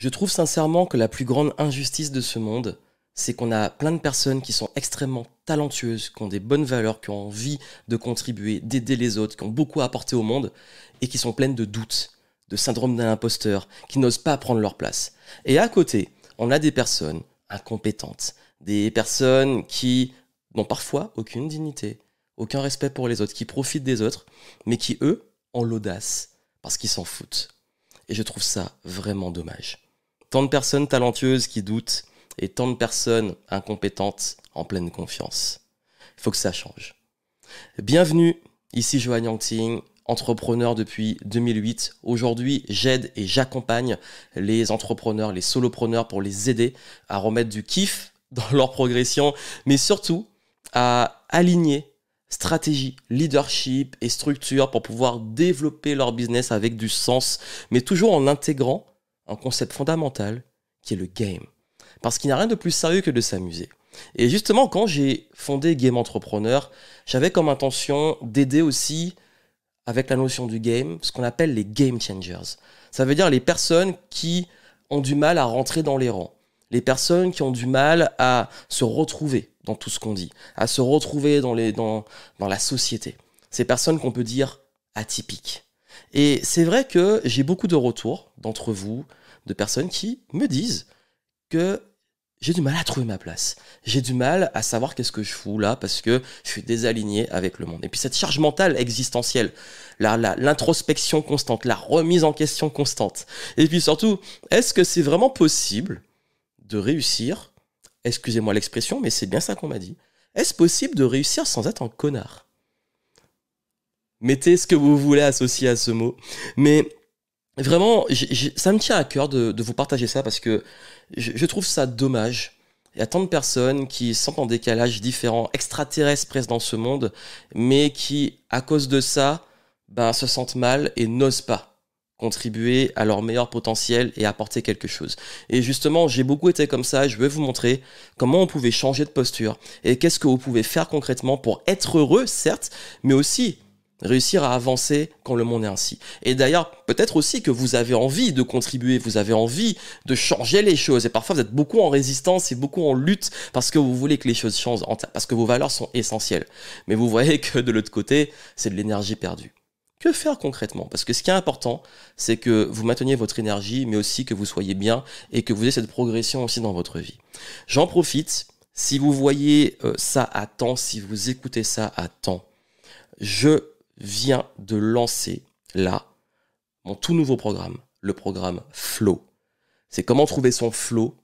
Je trouve sincèrement que la plus grande injustice de ce monde, c'est qu'on a plein de personnes qui sont extrêmement talentueuses, qui ont des bonnes valeurs, qui ont envie de contribuer, d'aider les autres, qui ont beaucoup à apporter au monde, et qui sont pleines de doutes, de syndrome d'un imposteur, qui n'osent pas prendre leur place. Et à côté, on a des personnes incompétentes, des personnes qui n'ont parfois aucune dignité, aucun respect pour les autres, qui profitent des autres, mais qui, eux, ont l'audace, parce qu'ils s'en foutent. Et je trouve ça vraiment dommage. Tant de personnes talentueuses qui doutent et tant de personnes incompétentes en pleine confiance. Il faut que ça change. Bienvenue, ici Johan Yangting, entrepreneur depuis 2008. Aujourd'hui, j'aide et j'accompagne les entrepreneurs, les solopreneurs pour les aider à remettre du kiff dans leur progression, mais surtout à aligner stratégie, leadership et structure pour pouvoir développer leur business avec du sens, mais toujours en intégrant un concept fondamental qui est le game. Parce qu'il n'y a rien de plus sérieux que de s'amuser. Et justement, quand j'ai fondé Game Entrepreneur, j'avais comme intention d'aider aussi, avec la notion du game, ce qu'on appelle les game changers. Ça veut dire les personnes qui ont du mal à rentrer dans les rangs. Les personnes qui ont du mal à se retrouver dans tout ce qu'on dit, à se retrouver dans la société. Ces personnes qu'on peut dire atypiques. Et c'est vrai que j'ai beaucoup de retours d'entre vous, de personnes qui me disent que j'ai du mal à trouver ma place. J'ai du mal à savoir qu'est-ce que je fous là parce que je suis désaligné avec le monde. Et puis cette charge mentale existentielle, l'introspection constante, la remise en question constante. Et puis surtout, est-ce que c'est vraiment possible de réussir, excusez-moi l'expression, mais c'est bien ça qu'on m'a dit, est-ce possible de réussir sans être un connard ? Mettez ce que vous voulez associer à ce mot. Mais vraiment, ça me tient à cœur de vous partager ça parce que je trouve ça dommage. Il y a tant de personnes qui sont en décalage différent, extraterrestres presque dans ce monde, mais qui, à cause de ça, se sentent mal et n'osent pas contribuer à leur meilleur potentiel et apporter quelque chose. Et justement, j'ai beaucoup été comme ça. Je vais vous montrer comment on pouvait changer de posture et qu'est-ce que vous pouvez faire concrètement pour être heureux, certes, mais aussi réussir à avancer quand le monde est ainsi. Et d'ailleurs, peut-être aussi que vous avez envie de contribuer, vous avez envie de changer les choses. Et parfois, vous êtes beaucoup en résistance et beaucoup en lutte parce que vous voulez que les choses changent, parce que vos valeurs sont essentielles. Mais vous voyez que de l'autre côté, c'est de l'énergie perdue. Que faire concrètement ? Parce que ce qui est important, c'est que vous mainteniez votre énergie, mais aussi que vous soyez bien et que vous ayez cette progression aussi dans votre vie. J'en profite, si vous voyez ça à temps, si vous écoutez ça à temps, je viens de lancer là mon tout nouveau programme, le programme Flow. C'est comment trouver son flow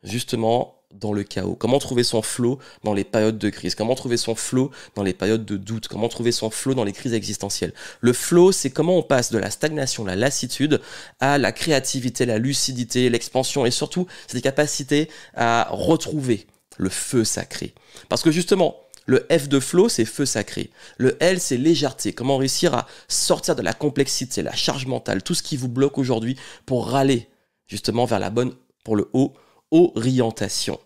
justement dans le chaos, comment trouver son flow dans les périodes de crise, comment trouver son flow dans les périodes de doute, comment trouver son flow dans les crises existentielles. Le flow, c'est comment on passe de la stagnation, la lassitude, à la créativité, la lucidité, l'expansion et surtout cette capacité à retrouver le feu sacré. Parce que justement, le F de flow, c'est feu sacré. Le L, c'est légèreté. Comment réussir à sortir de la complexité, la charge mentale, tout ce qui vous bloque aujourd'hui pour râler justement vers la bonne, pour le haut, orientation.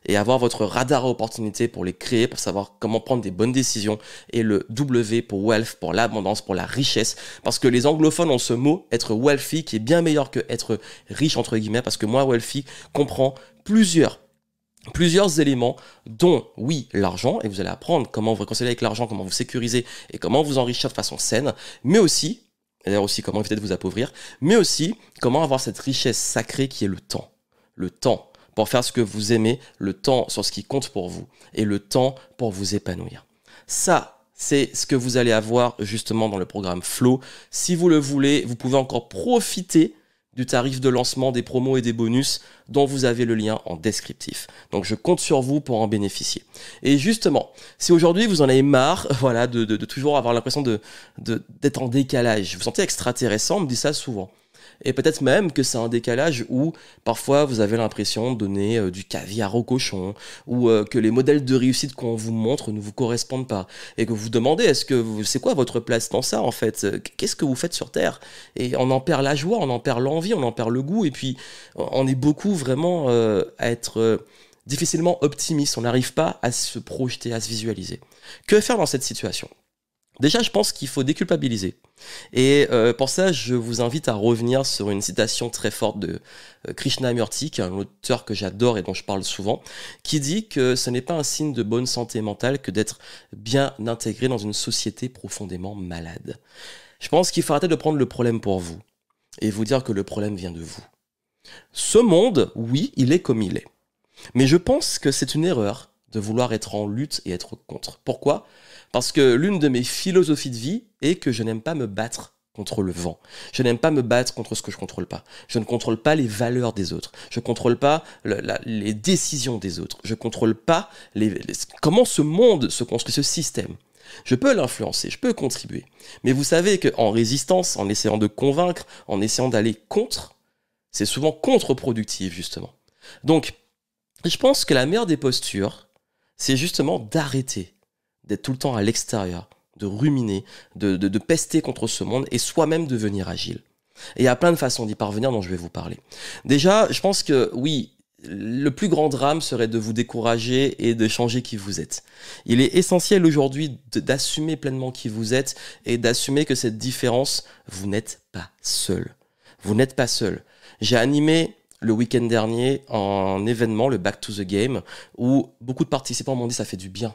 Et avoir votre radar à opportunités pour les créer, pour savoir comment prendre des bonnes décisions. Et le W pour wealth, pour l'abondance, pour la richesse. Parce que les anglophones ont ce mot, être wealthy, qui est bien meilleur que être riche, entre guillemets. Parce que moi, wealthy comprend plusieurs éléments, dont, oui, l'argent, et vous allez apprendre comment vous réconcilier avec l'argent, comment vous sécuriser et comment vous enrichir de façon saine, mais aussi, et d'ailleurs aussi comment éviter de vous appauvrir, mais aussi comment avoir cette richesse sacrée qui est le temps. Le temps pour faire ce que vous aimez, le temps sur ce qui compte pour vous, et le temps pour vous épanouir. Ça, c'est ce que vous allez avoir justement dans le programme Flow. Si vous le voulez, vous pouvez encore profiter du tarif de lancement, des promos et des bonus dont vous avez le lien en descriptif. Donc je compte sur vous pour en bénéficier. Et justement, si aujourd'hui vous en avez marre, voilà, de toujours avoir l'impression d'être en décalage, vous vous sentez extraterrestre, on me dit ça souvent. Et peut-être même que c'est un décalage où parfois vous avez l'impression de donner du caviar au cochon ou que les modèles de réussite qu'on vous montre ne vous correspondent pas et que vous vous demandez c'est quoi votre place dans ça en fait, qu'est-ce que vous faites sur Terre, et on en perd la joie, on en perd l'envie, on en perd le goût et puis on est beaucoup vraiment à être difficilement optimiste, on n'arrive pas à se projeter, à se visualiser. Que faire dans cette situation ? Déjà, je pense qu'il faut déculpabiliser. Et pour ça, je vous invite à revenir sur une citation très forte de Krishnamurti, qui est un auteur que j'adore et dont je parle souvent, qui dit que ce n'est pas un signe de bonne santé mentale que d'être bien intégré dans une société profondément malade. Je pense qu'il faut arrêter de prendre le problème pour vous et vous dire que le problème vient de vous. Ce monde, oui, il est comme il est. Mais je pense que c'est une erreur de vouloir être en lutte et être contre. Pourquoi ? Parce que l'une de mes philosophies de vie est que je n'aime pas me battre contre le vent. Je n'aime pas me battre contre ce que je ne contrôle pas. Je ne contrôle pas les valeurs des autres. Je ne contrôle pas les décisions des autres. Je ne contrôle pas comment ce monde se construit, ce système. Je peux l'influencer, je peux contribuer. Mais vous savez qu'en résistance, en essayant de convaincre, en essayant d'aller contre, c'est souvent contre-productif, justement. Donc, je pense que la meilleure des postures, c'est justement d'arrêter d'être tout le temps à l'extérieur, de ruminer, de pester contre ce monde et soi-même devenir agile. Et il y a plein de façons d'y parvenir dont je vais vous parler. Déjà, je pense que oui, le plus grand drame serait de vous décourager et de changer qui vous êtes. Il est essentiel aujourd'hui d'assumer pleinement qui vous êtes et d'assumer que cette différence, vous n'êtes pas seul. Vous n'êtes pas seul. J'ai animé le week-end dernier un événement, le Back to the Game, où beaucoup de participants m'ont dit ça fait du bien.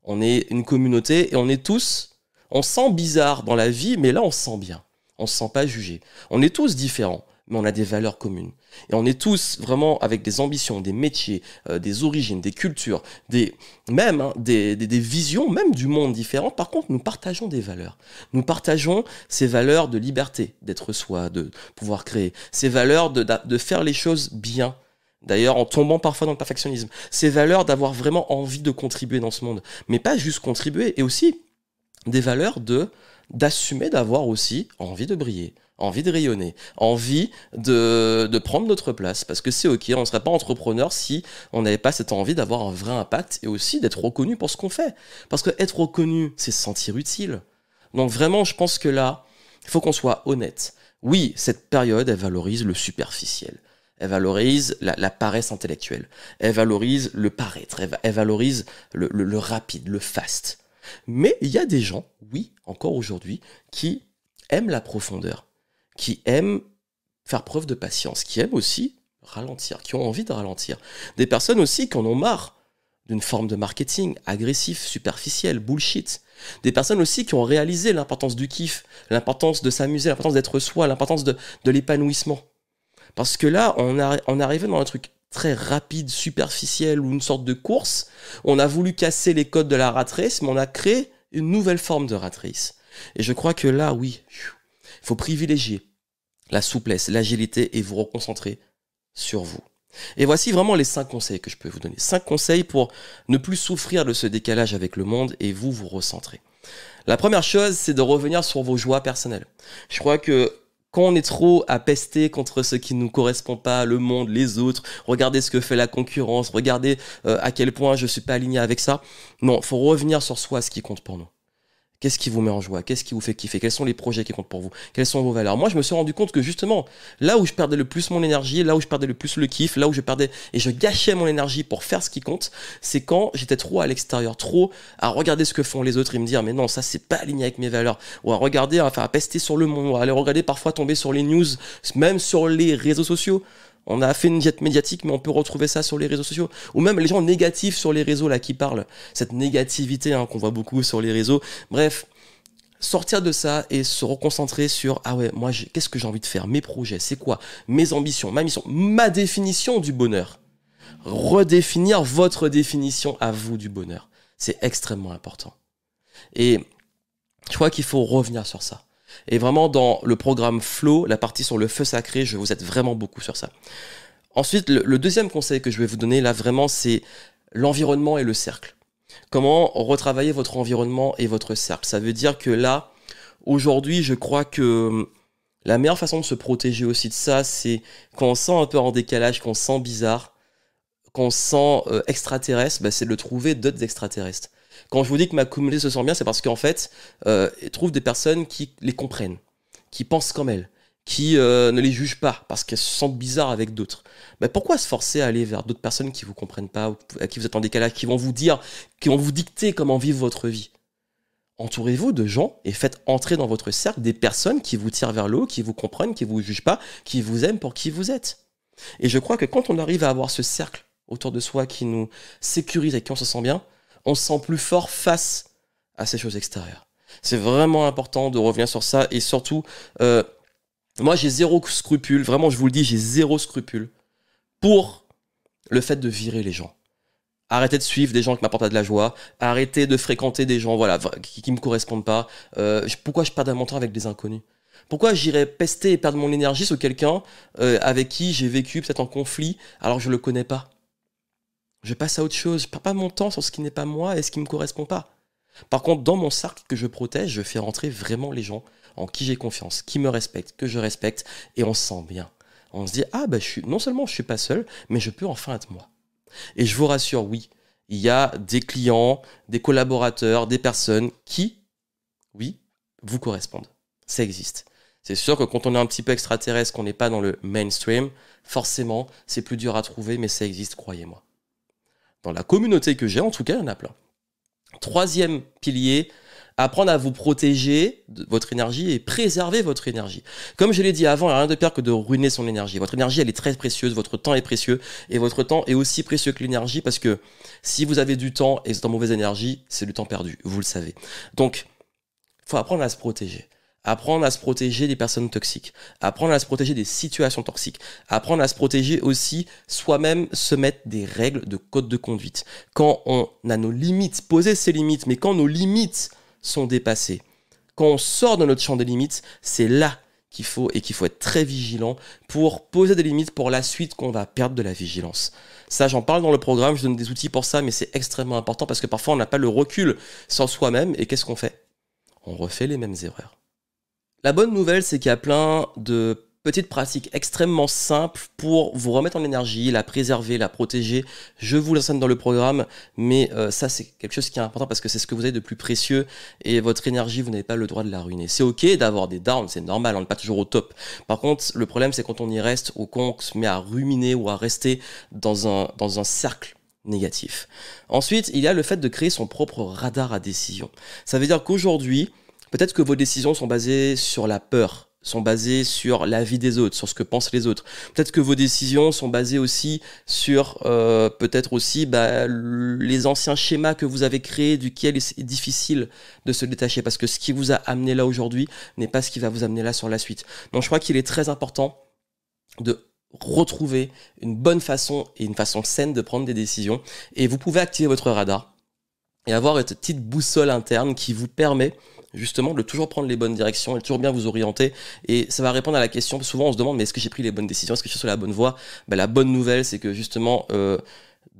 On est une communauté et on se sent bizarre dans la vie, mais là on se sent bien. On se sent pas jugé. On est tous différents, mais on a des valeurs communes. Et on est tous vraiment avec des ambitions, des métiers, des origines, des cultures, des visions, même du monde différentes. Par contre, nous partageons des valeurs. Nous partageons ces valeurs de liberté, d'être soi, de pouvoir créer. Ces valeurs de faire les choses bien. D'ailleurs, en tombant parfois dans le perfectionnisme. Ces valeurs d'avoir vraiment envie de contribuer dans ce monde. Mais pas juste contribuer, et aussi des valeurs d'assumer d'avoir aussi envie de briller, envie de rayonner, envie de prendre notre place. Parce que c'est ok, on ne serait pas entrepreneur si on n'avait pas cette envie d'avoir un vrai impact et aussi d'être reconnu pour ce qu'on fait. Parce que être reconnu, c'est se sentir utile. Donc vraiment, je pense que là, il faut qu'on soit honnête. Oui, cette période, elle valorise le superficiel. Elle valorise la paresse intellectuelle. Elle valorise le paraître. Elle valorise le rapide, le fast. Mais il y a des gens, oui, encore aujourd'hui, qui aiment la profondeur, qui aiment faire preuve de patience, qui aiment aussi ralentir, qui ont envie de ralentir. Des personnes aussi qui en ont marre d'une forme de marketing agressif, superficiel, bullshit. Des personnes aussi qui ont réalisé l'importance du kiff, l'importance de s'amuser, l'importance d'être soi, l'importance de l'épanouissement. Parce que là, on est arrivé dans un truc très rapide, superficiel ou une sorte de course. On a voulu casser les codes de la rat race, mais on a créé une nouvelle forme de rat race. Et je crois que là, oui, il faut privilégier la souplesse, l'agilité et vous reconcentrer sur vous. Et voici vraiment les 5 conseils que je peux vous donner. 5 conseils pour ne plus souffrir de ce décalage avec le monde et vous recentrer. La première chose, c'est de revenir sur vos joies personnelles. Je crois que quand on est trop à pester contre ce qui ne nous correspond pas, le monde, les autres, regardez ce que fait la concurrence, regardez à quel point je ne suis pas aligné avec ça. Non, il faut revenir sur soi, ce qui compte pour nous. Qu'est-ce qui vous met en joie? Qu'est-ce qui vous fait kiffer? Quels sont les projets qui comptent pour vous? Quelles sont vos valeurs? Moi, je me suis rendu compte que justement, là où je perdais le plus mon énergie, là où je perdais le plus le kiff, là où je perdais et je gâchais mon énergie pour faire ce qui compte, c'est quand j'étais trop à l'extérieur, trop à regarder ce que font les autres et me dire mais non, ça c'est pas aligné avec mes valeurs. Ou à regarder, à pester sur le monde, ou à aller regarder parfois tomber sur les news, même sur les réseaux sociaux. On a fait une diète médiatique, mais on peut retrouver ça sur les réseaux sociaux. Ou même les gens négatifs sur les réseaux là qui parlent. Cette négativité qu'on voit beaucoup sur les réseaux. Bref, sortir de ça et se reconcentrer sur ah ouais, moi qu'est-ce que j'ai envie de faire? Mes projets, c'est quoi? Mes ambitions, ma mission, ma définition du bonheur. Redéfinir votre définition à vous du bonheur. C'est extrêmement important. Et je crois qu'il faut revenir sur ça. Et vraiment, dans le programme Flow, la partie sur le feu sacré, je vous aide vraiment beaucoup sur ça. Ensuite, le deuxième conseil que je vais vous donner, là, vraiment, c'est l'environnement et le cercle. Comment retravailler votre environnement et votre cercle. Ça veut dire que là, aujourd'hui, je crois que la meilleure façon de se protéger aussi de ça, c'est quand on se sent un peu en décalage, quand on se sent bizarre, quand on se sent extraterrestre, c'est de trouver d'autres extraterrestres. Quand je vous dis que ma communauté se sent bien, c'est parce qu'en fait, ils trouvent des personnes qui les comprennent, qui pensent comme elles, qui ne les jugent pas parce qu'elles se sentent bizarres avec d'autres. Pourquoi se forcer à aller vers d'autres personnes qui ne vous comprennent pas, ou à qui vous êtes en décalage, qui vont vous dire, qui vont vous dicter comment vivre votre vie? entourez-vous de gens et faites entrer dans votre cercle des personnes qui vous tirent vers le haut, qui vous comprennent, qui vous jugent pas, qui vous aiment pour qui vous êtes. Et je crois que quand on arrive à avoir ce cercle autour de soi qui nous sécurise et qui on se sent bien, on se sent plus fort face à ces choses extérieures. C'est vraiment important de revenir sur ça et surtout, moi j'ai zéro scrupule, vraiment je vous le dis, j'ai zéro scrupule pour le fait de virer les gens. Arrêtez de suivre des gens qui m'apportent de la joie. Arrêtez de fréquenter des gens voilà, qui me correspondent pas. Pourquoi je perds mon temps avec des inconnus? Pourquoi j'irais pester et perdre mon énergie sur quelqu'un avec qui j'ai vécu peut-être en conflit alors que je le connais pas? Je passe à autre chose. Je perds pas mon temps sur ce qui n'est pas moi et ce qui me correspond pas. Par contre, dans mon cercle que je protège, je fais rentrer vraiment les gens en qui j'ai confiance, qui me respectent, que je respecte, et on se sent bien. On se dit, ah bah non seulement je suis pas seul, mais je peux enfin être moi. Et je vous rassure, oui, il y a des clients, des collaborateurs, des personnes qui, oui, vous correspondent. Ça existe. C'est sûr que quand on est un petit peu extraterrestre, qu'on n'est pas dans le mainstream, forcément, c'est plus dur à trouver, mais ça existe, croyez-moi. Dans la communauté que j'ai, en tout cas, il y en a plein. Troisième pilier, apprendre à vous protéger de votre énergie et préserver votre énergie. Comme je l'ai dit avant, il n'y a rien de pire que de ruiner son énergie. Votre énergie, elle est très précieuse, votre temps est précieux, et votre temps est aussi précieux que l'énergie, parce que si vous avez du temps et vous êtes en mauvaise énergie, c'est du temps perdu, vous le savez. Donc, il faut apprendre à se protéger. Apprendre à se protéger des personnes toxiques, apprendre à se protéger des situations toxiques, apprendre à se protéger aussi soi-même, se mettre des règles de code de conduite. Quand on a nos limites, poser ses limites, mais quand nos limites sont dépassées, quand on sort de notre champ des limites, c'est là qu'il faut être très vigilant pour poser des limites pour la suite qu'on va perdre de la vigilance. Ça, j'en parle dans le programme, je donne des outils pour ça, mais c'est extrêmement important parce que parfois on n'a pas le recul sur soi-même et qu'est-ce qu'on fait? On refait les mêmes erreurs. La bonne nouvelle, c'est qu'il y a plein de petites pratiques extrêmement simples pour vous remettre en énergie, la préserver, la protéger. Je vous l'enseigne dans le programme, mais ça, c'est quelque chose qui est important parce que c'est ce que vous avez de plus précieux et votre énergie, vous n'avez pas le droit de la ruiner. C'est ok d'avoir des downs, c'est normal, on n'est pas toujours au top. Par contre, le problème, c'est quand on y reste ou qu'on se met à ruminer ou à rester dans un cercle négatif. Ensuite, il y a le fait de créer son propre radar à décision. Ça veut dire qu'aujourd'hui, peut-être que vos décisions sont basées sur la peur, sont basées sur l'avis des autres, sur ce que pensent les autres. Peut-être que vos décisions sont basées aussi sur peut-être aussi les anciens schémas que vous avez créés, duquel est difficile de se détacher, parce que ce qui vous a amené là aujourd'hui n'est pas ce qui va vous amener là sur la suite. Donc je crois qu'il est très important de retrouver une bonne façon et une façon saine de prendre des décisions. Et vous pouvez activer votre radar et avoir une petite boussole interne qui vous permet justement de toujours prendre les bonnes directions et de toujours bien vous orienter, et ça va répondre à la question. Souvent on se demande, mais est-ce que j'ai pris les bonnes décisions, est-ce que je suis sur la bonne voie? La bonne nouvelle, c'est que justement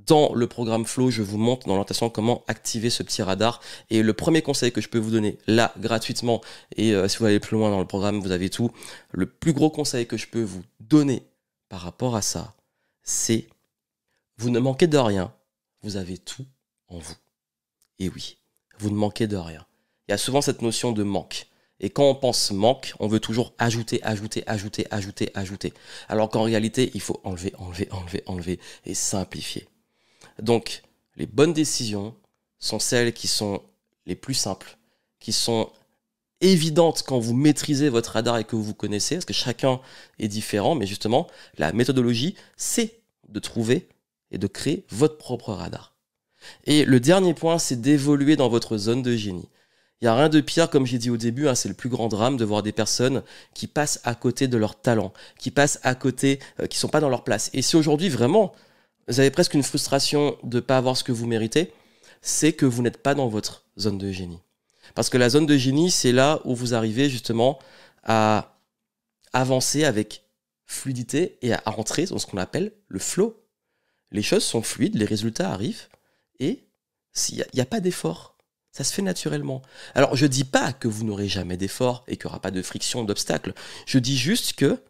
dans le programme Flow, je vous montre dans l'orientation comment activer ce petit radar. Et le premier conseil que je peux vous donner là gratuitement, et si vous allez plus loin dans le programme, vous avez tout, le plus gros conseil que je peux vous donner par rapport à ça, c'est: vous ne manquez de rien, vous avez tout en vous. Et oui, vous ne manquez de rien. Il y a souvent cette notion de manque. Et quand on pense manque, on veut toujours ajouter, ajouter, ajouter, ajouter, ajouter. Alors qu'en réalité, il faut enlever, enlever, enlever, enlever et simplifier. Donc, les bonnes décisions sont celles qui sont les plus simples, qui sont évidentes quand vous maîtrisez votre radar et que vous connaissez, parce que chacun est différent, mais justement, la méthodologie, c'est de trouver et de créer votre propre radar. Et le dernier point, c'est d'évoluer dans votre zone de génie. Il n'y a rien de pire, comme j'ai dit au début, c'est le plus grand drame de voir des personnes qui passent à côté de leur talent, qui passent à côté, qui ne sont pas dans leur place. Et si aujourd'hui, vraiment, vous avez presque une frustration de ne pas avoir ce que vous méritez, c'est que vous n'êtes pas dans votre zone de génie. Parce que la zone de génie, c'est là où vous arrivez justement à avancer avec fluidité et à rentrer dans ce qu'on appelle le flow. Les choses sont fluides, les résultats arrivent et il n'y a pas d'effort. Ça se fait naturellement. Alors, je ne dis pas que vous n'aurez jamais d'effort et qu'il n'y aura pas de friction, d'obstacles. Je dis juste que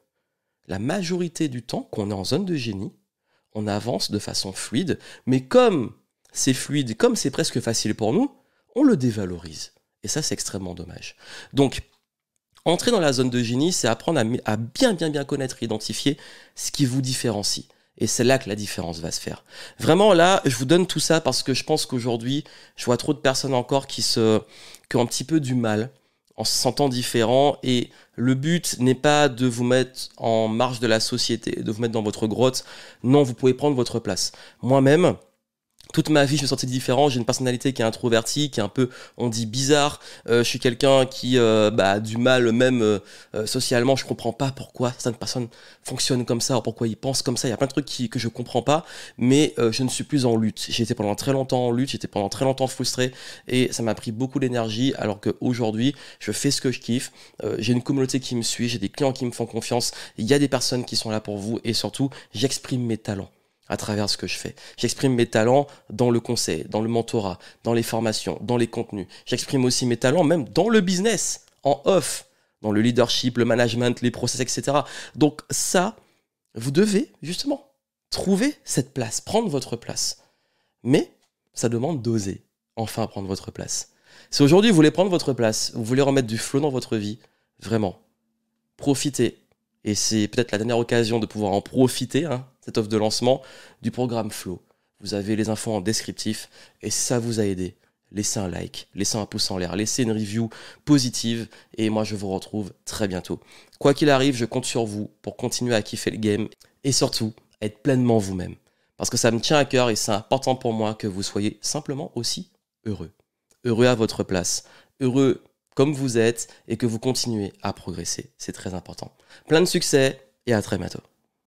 la majorité du temps qu'on est en zone de génie, on avance de façon fluide, mais comme c'est fluide, comme c'est presque facile pour nous, on le dévalorise. Et ça, c'est extrêmement dommage. Donc, entrer dans la zone de génie, c'est apprendre à bien connaître et identifier ce qui vous différencie. Et c'est là que la différence va se faire. Vraiment, là, je vous donne tout ça parce que je pense qu'aujourd'hui, je vois trop de personnes encore qui ont un petit peu du mal en se sentant différents. Et le but n'est pas de vous mettre en marge de la société, de vous mettre dans votre grotte. Non, vous pouvez prendre votre place. Moi-même, toute ma vie, je me sentais différent. J'ai une personnalité qui est introvertie, qui est un peu, on dit, bizarre. Je suis quelqu'un qui a du mal, même socialement. Je comprends pas pourquoi certaines personnes fonctionnent comme ça, ou pourquoi ils pensent comme ça. Il y a plein de trucs que je comprends pas, mais je ne suis plus en lutte. J'ai été pendant très longtemps en lutte, j'étais pendant très longtemps frustré, et ça m'a pris beaucoup d'énergie, alors qu'aujourd'hui, je fais ce que je kiffe. J'ai une communauté qui me suit, j'ai des clients qui me font confiance. Il y a des personnes qui sont là pour vous, et surtout, j'exprime mes talents à travers ce que je fais. J'exprime mes talents dans le conseil, dans le mentorat, dans les formations, dans les contenus. J'exprime aussi mes talents même dans le business, en off, dans le leadership, le management, les process, etc. Donc ça, vous devez justement trouver cette place, prendre votre place. Mais ça demande d'oser enfin prendre votre place. Si aujourd'hui vous voulez prendre votre place, vous voulez remettre du flow dans votre vie, vraiment, profitez. Et c'est peut-être la dernière occasion de pouvoir en profiter, cette offre de lancement du programme Flow. Vous avez les infos en descriptif et si ça vous a aidé, laissez un like, laissez un pouce en l'air, laissez une review positive et moi je vous retrouve très bientôt. Quoi qu'il arrive, je compte sur vous pour continuer à kiffer le game et surtout être pleinement vous-même. Parce que ça me tient à cœur et c'est important pour moi que vous soyez simplement aussi heureux. Heureux à votre place, heureux comme vous êtes et que vous continuez à progresser. C'est très important. Plein de succès et à très bientôt.